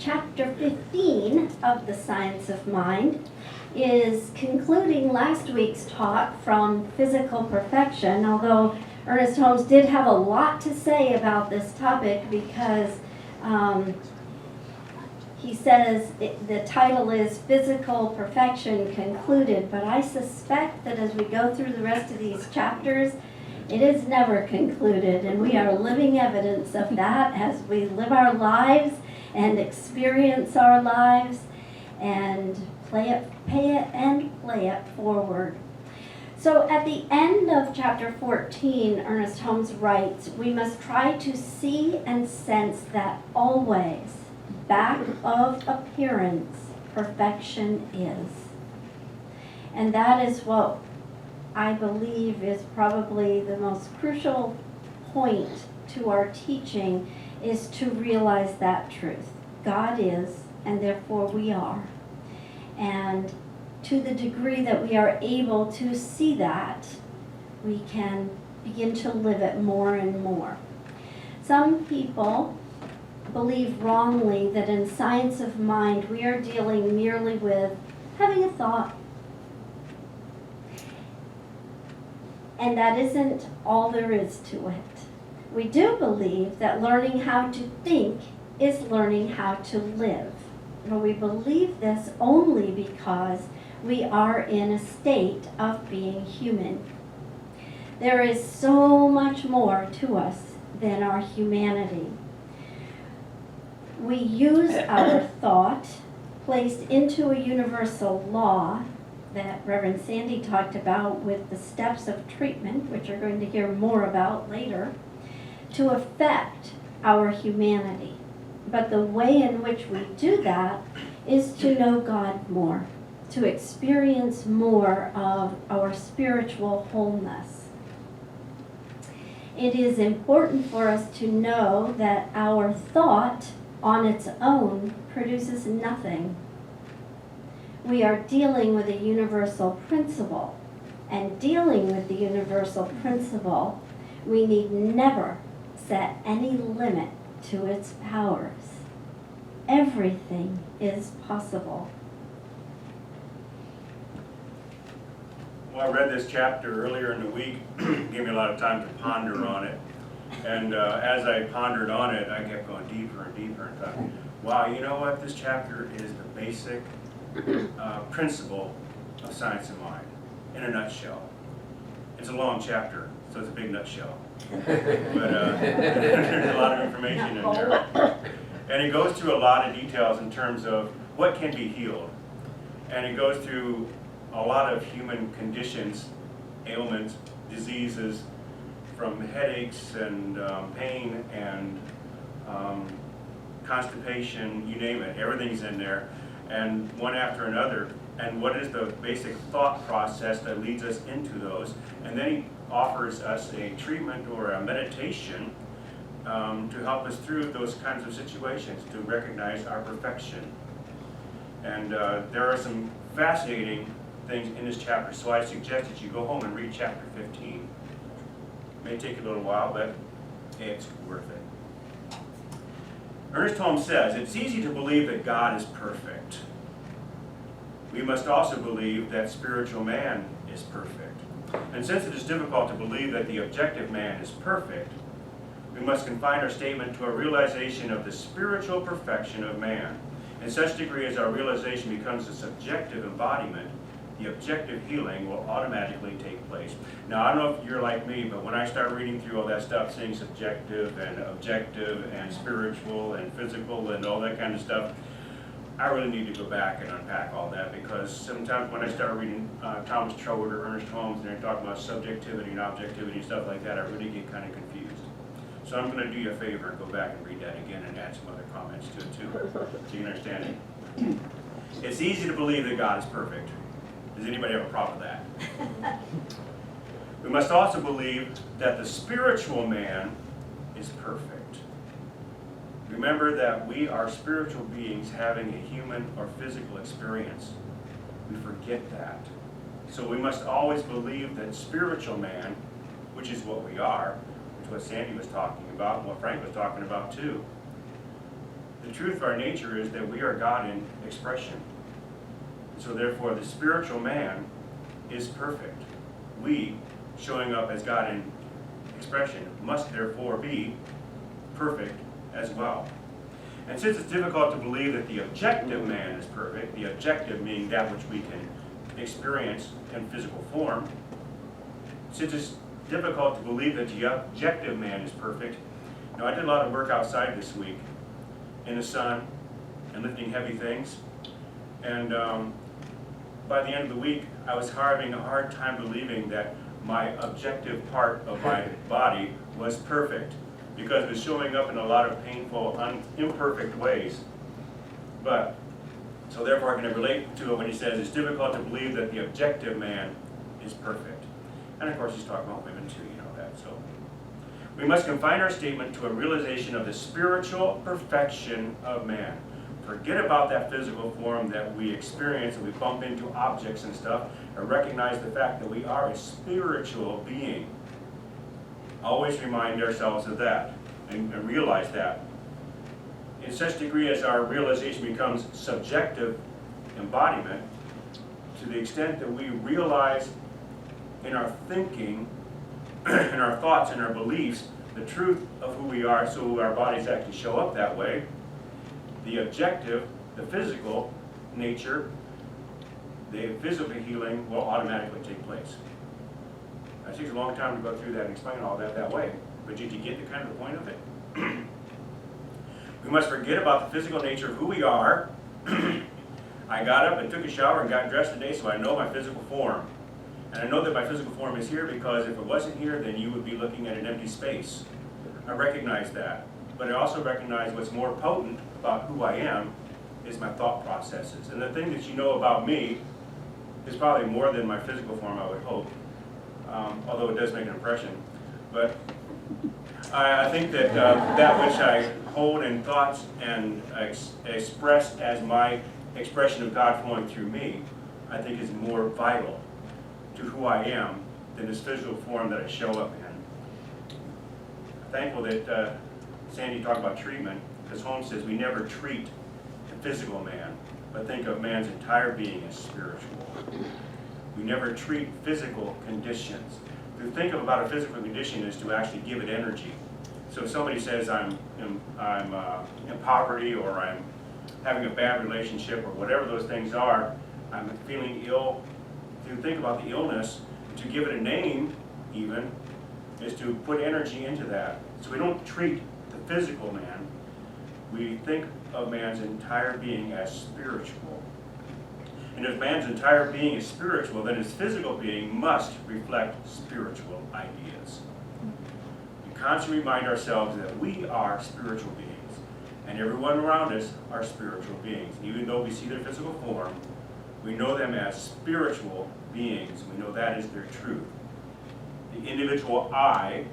chapter 15 of the Science of Mind is concluding last week's talk from physical perfection, although Ernest Holmes did have a lot to say about this topic because he says the title is Physical Perfection Concluded, but I suspect that as we go through the rest of these chapters, it is never concluded, and we are living evidence of that as we live our lives and experience our lives and play it forward. So at the end of chapter 14, Ernest Holmes writes, we must try to see and sense that always, back of appearance, perfection is. And that is what I believe is probably the most crucial point to our teaching, is to realize that truth. God is, and therefore we are. And to the degree that we are able to see that, we can begin to live it more and more. Some people believe wrongly that in Science of Mind we are dealing merely with having a thought. And that isn't all there is to it. We do believe that learning how to think is learning how to live. But we believe this only because we are in a state of being human. There is so much more to us than our humanity. We use our thought placed into a universal law that Reverend Sandy talked about with the steps of treatment, which we're going to hear more about later, to affect our humanity. But the way in which we do that is to know God more, to experience more of our spiritual wholeness. It is important for us to know that our thought on its own produces nothing. We are dealing with a universal principle, and dealing with the universal principle, we need never set any limit to its powers. Everything is possible. Well, I read this chapter earlier in the week, gave me a lot of time to ponder on it. And as I pondered on it, I kept going deeper and deeper and thought, wow, you know what? This chapter is the basic principle of Science of Mind in a nutshell. It's a long chapter, so it's a big nutshell. But there's a lot of information in there. And it goes through a lot of details in terms of what can be healed. And it goes through a lot of human conditions, ailments, diseases, from headaches and pain and constipation, you name it, everything's in there, and one after another, and what is the basic thought process that leads us into those. And then he offers us a treatment or a meditation to help us through those kinds of situations, to recognize our perfection. And there are some fascinating things in this chapter, so I suggest that you go home and read chapter 15. It may take a little while, but it's worth it. Ernest Holmes says, it's easy to believe that God is perfect. We must also believe that spiritual man is perfect. And since it is difficult to believe that the objective man is perfect, we must confine our statement to a realization of the spiritual perfection of man. In such degree as our realization becomes a subjective embodiment, the objective healing will automatically take place. Now, I don't know if you're like me, but when I start reading through all that stuff, saying subjective and objective and spiritual and physical and all that kind of stuff, I really need to go back and unpack all that, because sometimes when I start reading Thomas Troward or Ernest Holmes and they're talking about subjectivity and objectivity and stuff like that, I really get kind of confused. So I'm going to do you a favor and go back and read that again and add some other comments to it too, so you can understand it. It's easy to believe that God is perfect. Does anybody have a problem with that? We must also believe that the spiritual man is perfect. Remember that we are spiritual beings having a human or physical experience. We forget that. So we must always believe that spiritual man, which is what we are, which is what Sandy was talking about and what Frank was talking about too, The truth of our nature is that we are God in expression. So therefore, the spiritual man is perfect. We, showing up as God in expression, must therefore be perfect as well. And since it's difficult to believe that the objective man is perfect, the objective meaning that which we can experience in physical form, since it's difficult to believe that the objective man is perfect, I did a lot of work outside this week in the sun and lifting heavy things. And by the end of the week, I was having a hard time believing that my objective part of my body was perfect, because it was showing up in a lot of painful, imperfect ways. But, so therefore I can relate to it when he says it's difficult to believe that the objective man is perfect. And of course he's talking about women too, you know that. So we must confine our statement to a realization of the spiritual perfection of man. Forget about that physical form that we experience and we bump into objects and stuff, and recognize the fact that we are a spiritual being. Always remind ourselves of that and realize that. In such degree as our realization becomes subjective embodiment, to the extent that we realize in our thinking, in our thoughts and our beliefs, the truth of who we are, so our bodies actually show up that way, the objective, the physical nature, the physical healing will automatically take place. It takes a long time to go through that and explain all that way, but did you get the kind of the point of it? We must forget about the physical nature of who we are. I got up and took a shower and got dressed today, so I know my physical form. And I know that my physical form is here because if it wasn't here, then you would be looking at an empty space. I recognize that. But I also recognize what's more potent about who I am is my thought processes. And the thing that you know about me is probably more than my physical form, I would hope. Although it does make an impression. But I think that that which I hold in thoughts and express as my expression of God flowing through me, I think is more vital to who I am than this physical form that I show up in. I'm thankful that Sandy talked about treatment, because Holmes says we never treat the physical man, but think of man's entire being as spiritual. We never treat physical conditions. To think about a physical condition is to actually give it energy. So if somebody says I'm in poverty, or I'm having a bad relationship, or whatever those things are, I'm feeling ill, to think about the illness, to give it a name even, is to put energy into that. So we don't treat the physical man, we think of man's entire being as spiritual. And if man's entire being is spiritual, then his physical being must reflect spiritual ideas. We constantly remind ourselves that we are spiritual beings, and everyone around us are spiritual beings. Even though we see their physical form, we know them as spiritual beings. We know that is their truth. The individual I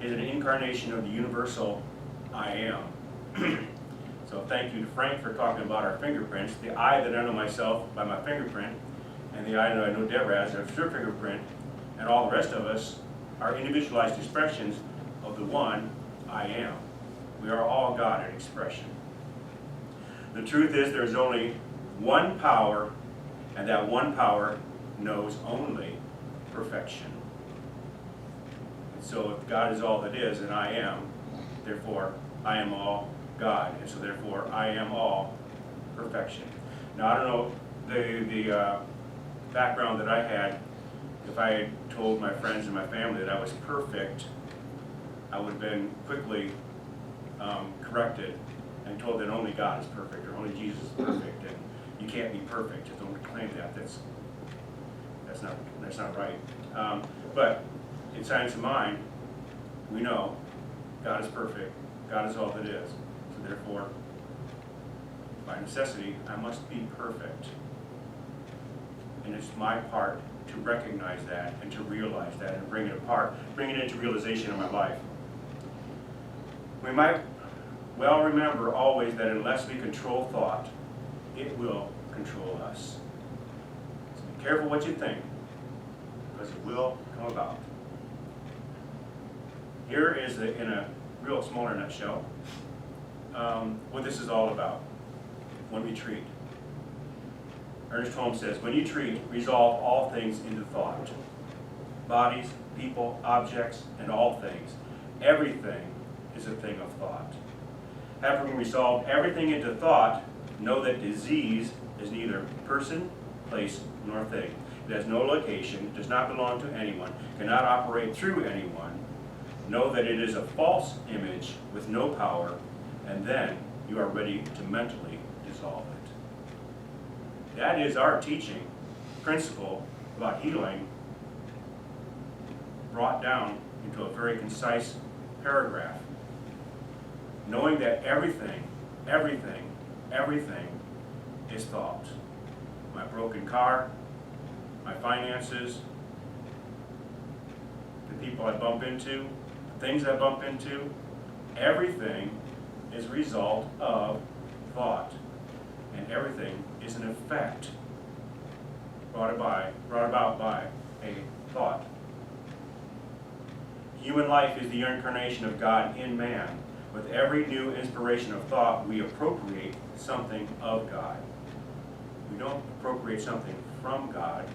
is an incarnation of the universal I am. So thank you to Frank for talking about our fingerprints. The I that I know myself by my fingerprint, and the I that I know Deborah as her fingerprint, and all the rest of us are individualized expressions of the one I am. We are all God in expression. The truth is there's only one power, and that one power knows only perfection. And so if God is all that is, and I am, therefore I am all God, and so therefore I am all perfection. Now I don't know the background that I had. If I had told my friends and my family that I was perfect, I would have been quickly corrected and told that only God is perfect, or only Jesus is perfect, and you can't be perfect. Just don't claim that. That's not right. But in science of mind, we know God is perfect. God is all that is. So therefore, by necessity, I must be perfect. And it's my part to recognize that and to realize that and bring it into realization in my life. We might well remember always that unless we control thought, it will control us. So be careful what you think, because it will come about. Here is in a real smaller nutshell, what this is all about when we treat. Ernest Holmes says, when you treat, resolve all things into thought. Bodies, people, objects, and all things. Everything is a thing of thought. Having resolved everything into thought, know that disease is neither person, place, nor thing. It has no location, does not belong to anyone, cannot operate through anyone. Know that it is a false image with no power, and then you are ready to mentally dissolve it. That is our teaching principle about healing, brought down into a very concise paragraph. Knowing that everything is thought. My broken car, my finances, the people I bump into, the things I bump into, everything is a result of thought. And everything is an effect brought about by a thought. Human life is the incarnation of God in man. With every new inspiration of thought, we appropriate something of God. We don't appropriate something from God.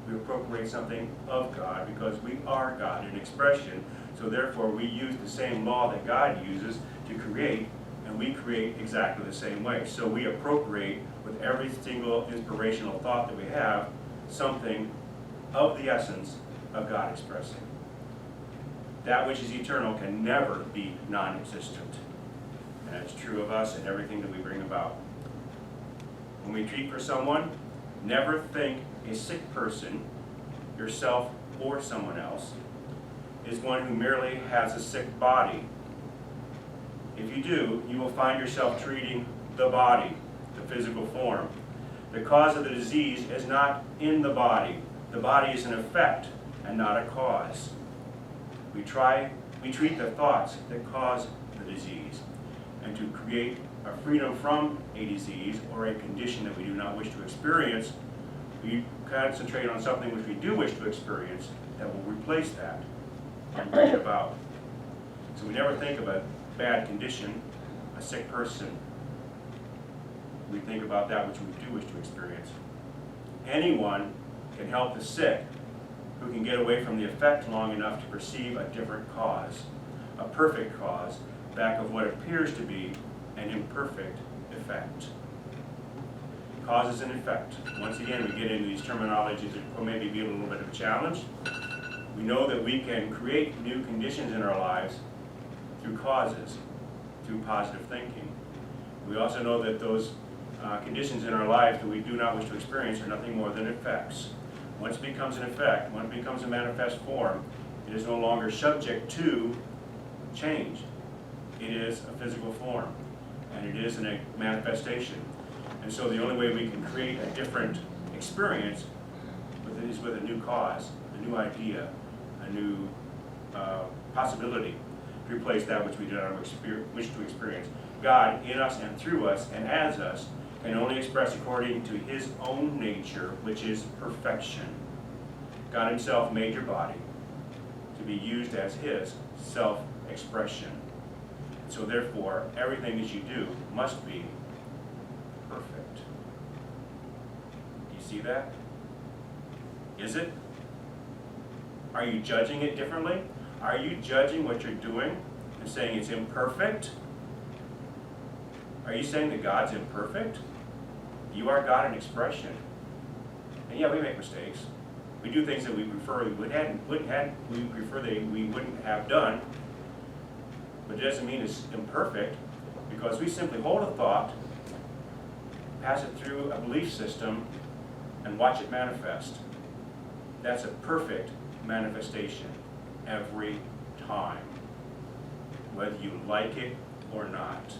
We appropriate something of God because we are God in expression. So therefore, we use the same law that God uses to create, and we create exactly the same way. So we appropriate with every single inspirational thought that we have something of the essence of God expressing. That which is eternal can never be non-existent. And that's true of us and everything that we bring about. When we treat for someone, never think a sick person, yourself or someone else, is one who merely has a sick body. If you do, you will find yourself treating the body, the physical form. The cause of the disease is not in the body. The body is an effect and not a cause. We treat the thoughts that cause the disease, and to create a freedom from a disease or a condition that we do not wish to experience, we concentrate on something which we do wish to experience that will replace that and bring it about. So we never think of a bad condition, a sick person. We think about that which we do wish to experience. Anyone can help the sick who can get away from the effect long enough to perceive a different cause, a perfect cause, back of what appears to be an imperfect effect. Causes and effect. Once again, we get into these terminologies that will maybe be a little bit of a challenge. We know that we can create new conditions in our lives through causes, through positive thinking. We also know that those conditions in our lives that we do not wish to experience are nothing more than effects. Once it becomes an effect, once it becomes a manifest form, it is no longer subject to change. It is a physical form, and it is a manifestation. And so the only way we can create a different experience is with a new cause, a new idea, a new possibility to replace that which we do not wish to experience. God in us and through us and as us can only express according to his own nature, which is perfection. God himself made your body to be used as his self-expression. So therefore, everything that you do must be perfect. Do you see that? Is it? Are you judging it differently? Are you judging what you're doing and saying it's imperfect? Are you saying that God's imperfect? You are God in expression. And yeah, we make mistakes. We do things that we prefer we wouldn't have done. But it doesn't mean it's imperfect, because we simply hold a thought, pass it through a belief system, and watch it manifest. That's a perfect manifestation every time, whether you like it or not.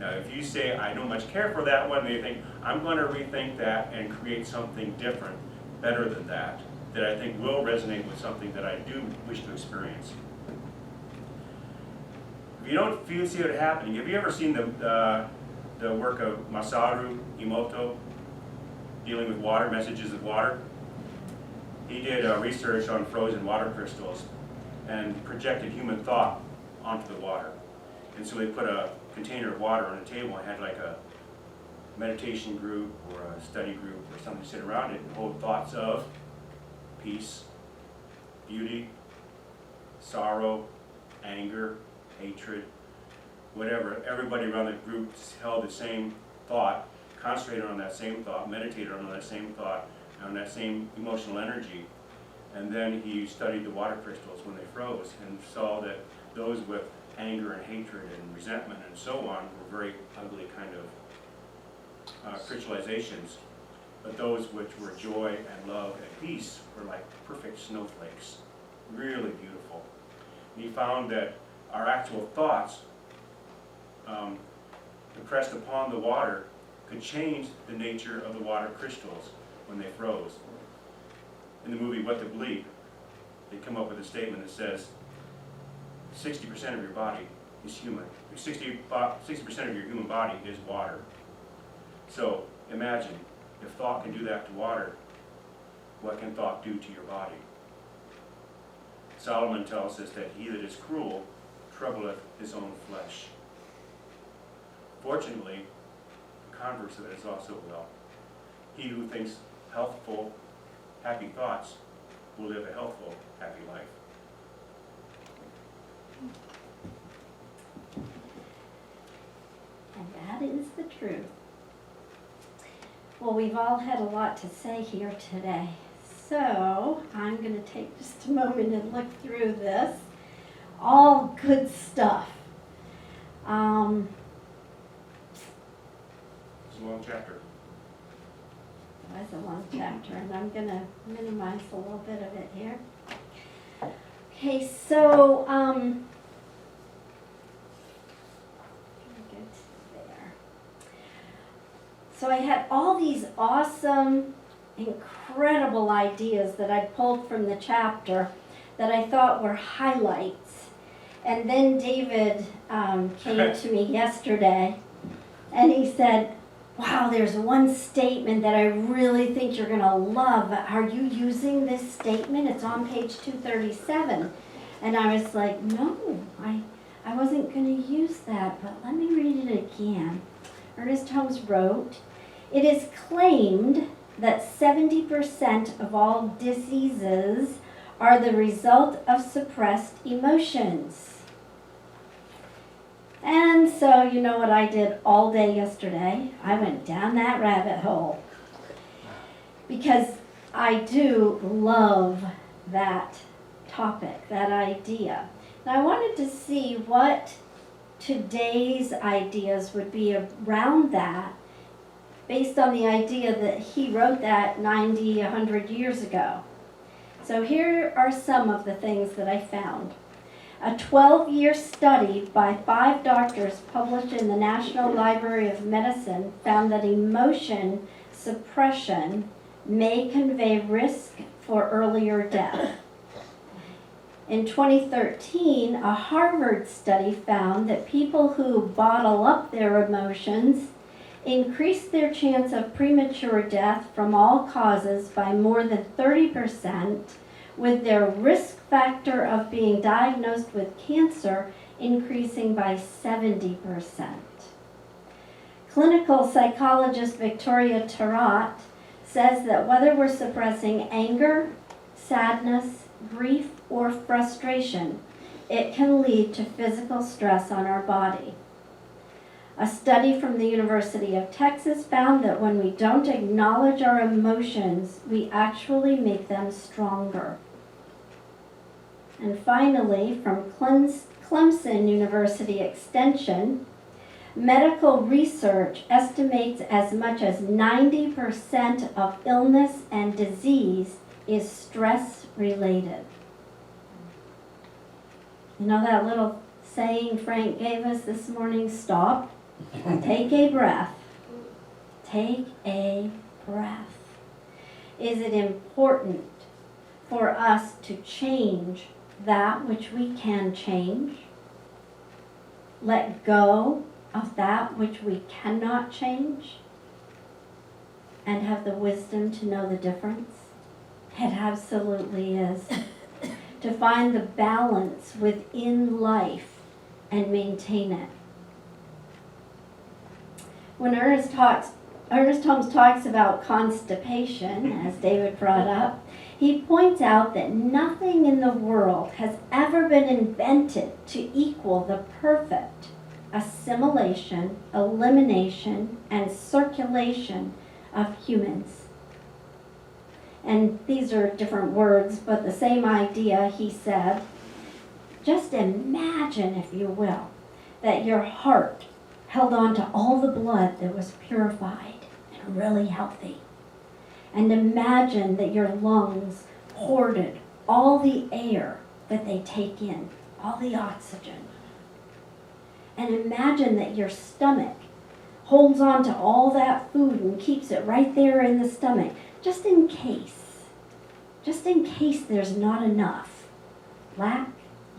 Now, if you say, I don't much care for that one, they think, I'm going to rethink that and create something different, better than that I think will resonate with something that I do wish to experience. If you don't see it happening, have you ever seen the work of Masaru Emoto, dealing with water, messages of water? He did research on frozen water crystals and projected human thought onto the water. And so they put a container of water on a table and had like a meditation group or a study group or something sit around it and hold thoughts of peace, beauty, sorrow, anger, hatred, whatever. Everybody around the group held the same thought, concentrated on that same thought, meditated on that same thought, on that same emotional energy. And then he studied the water crystals when they froze and saw that those with anger and hatred and resentment and so on were very ugly kind of crystallizations. But those which were joy and love and peace were like perfect snowflakes, really beautiful. And he found that our actual thoughts impressed upon the water could change the nature of the water crystals when they froze. In the movie What to Believe, they come up with a statement that says 60% of your body is human. 60% of your human body is water. So imagine, if thought can do that to water, what can thought do to your body? Solomon tells us that he that is cruel troubleth his own flesh. Fortunately, the converse of it is also well. He who thinks healthful, happy thoughts will live a healthful, happy life. And that is the truth. Well, we've all had a lot to say here today. So I'm going to take just a moment and look through this. All good stuff. It's a long chapter. That's a long chapter, and I'm going to minimize a little bit of it here. Okay, so get there. So I had all these awesome, incredible ideas that I pulled from the chapter that I thought were highlights. And then David came to me yesterday, and he said, wow, there's one statement that I really think you're going to love. Are you using this statement? It's on page 237. And I was like, no, I wasn't going to use that, but let me read it again. Ernest Holmes wrote, it is claimed that 70% of all diseases are the result of suppressed emotions. And so, you know what I did all day yesterday? I went down that rabbit hole. Because I do love that topic, that idea. And I wanted to see what today's ideas would be around that, based on the idea that he wrote that 90, 100 years ago. So here are some of the things that I found. A 12-year study by 5 doctors published in the National Library of Medicine found that emotion suppression may convey risk for earlier death. In 2013, a Harvard study found that people who bottle up their emotions increase their chance of premature death from all causes by more than 30%, with their risk factor of being diagnosed with cancer increasing by 70%. Clinical psychologist Victoria Tarot says that whether we're suppressing anger, sadness, grief, or frustration, it can lead to physical stress on our body. A study from the University of Texas found that when we don't acknowledge our emotions, we actually make them stronger. And finally, from Clemson University Extension, medical research estimates as much as 90% of illness and disease is stress-related. You know that little saying Frank gave us this morning? Stop, take a breath. Take a breath. Is it important for us to change that which we can change? Let go of that which we cannot change? And have the wisdom to know the difference? It absolutely is. To find the balance within life and maintain it. When Ernest Holmes talks about constipation, as David brought up, he points out that nothing in the world has ever been invented to equal the perfect assimilation, elimination, and circulation of humans. And these are different words, but the same idea, he said. Just imagine, if you will, that your heart held on to all the blood that was purified and really healthy. And imagine that your lungs hoarded all the air that they take in, all the oxygen. And imagine that your stomach holds on to all that food and keeps it right there in the stomach, just in case there's not enough. Lack,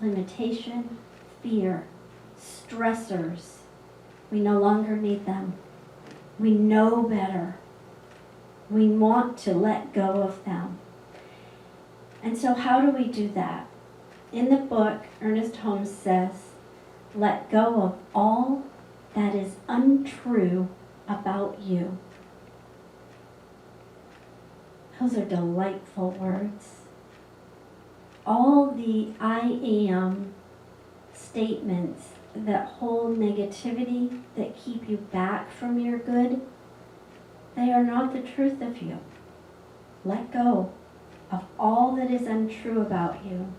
limitation, fear, stressors. We no longer need them. We know better. We want to let go of them. And so how do we do that? In the book, Ernest Holmes says, let go of all that is untrue about you. Those are delightful words. All the I am statements that hold negativity, that keep you back from your good, they are not the truth of you. Let go of all that is untrue about you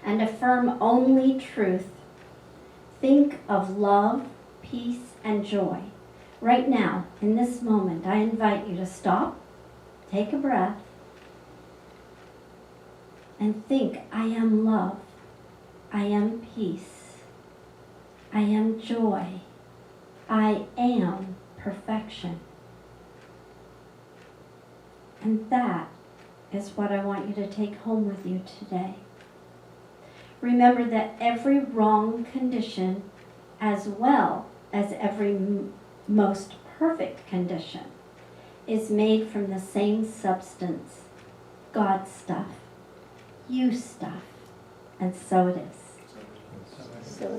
and affirm only truth. Think of love, peace, and joy. Right now, in this moment, I invite you to stop, take a breath, and think, I am love, I am peace, I am joy, I am perfection. And that is what I want you to take home with you today. Remember that every wrong condition, as well as every most perfect condition, is made from the same substance, God stuff, you stuff, and so it is. So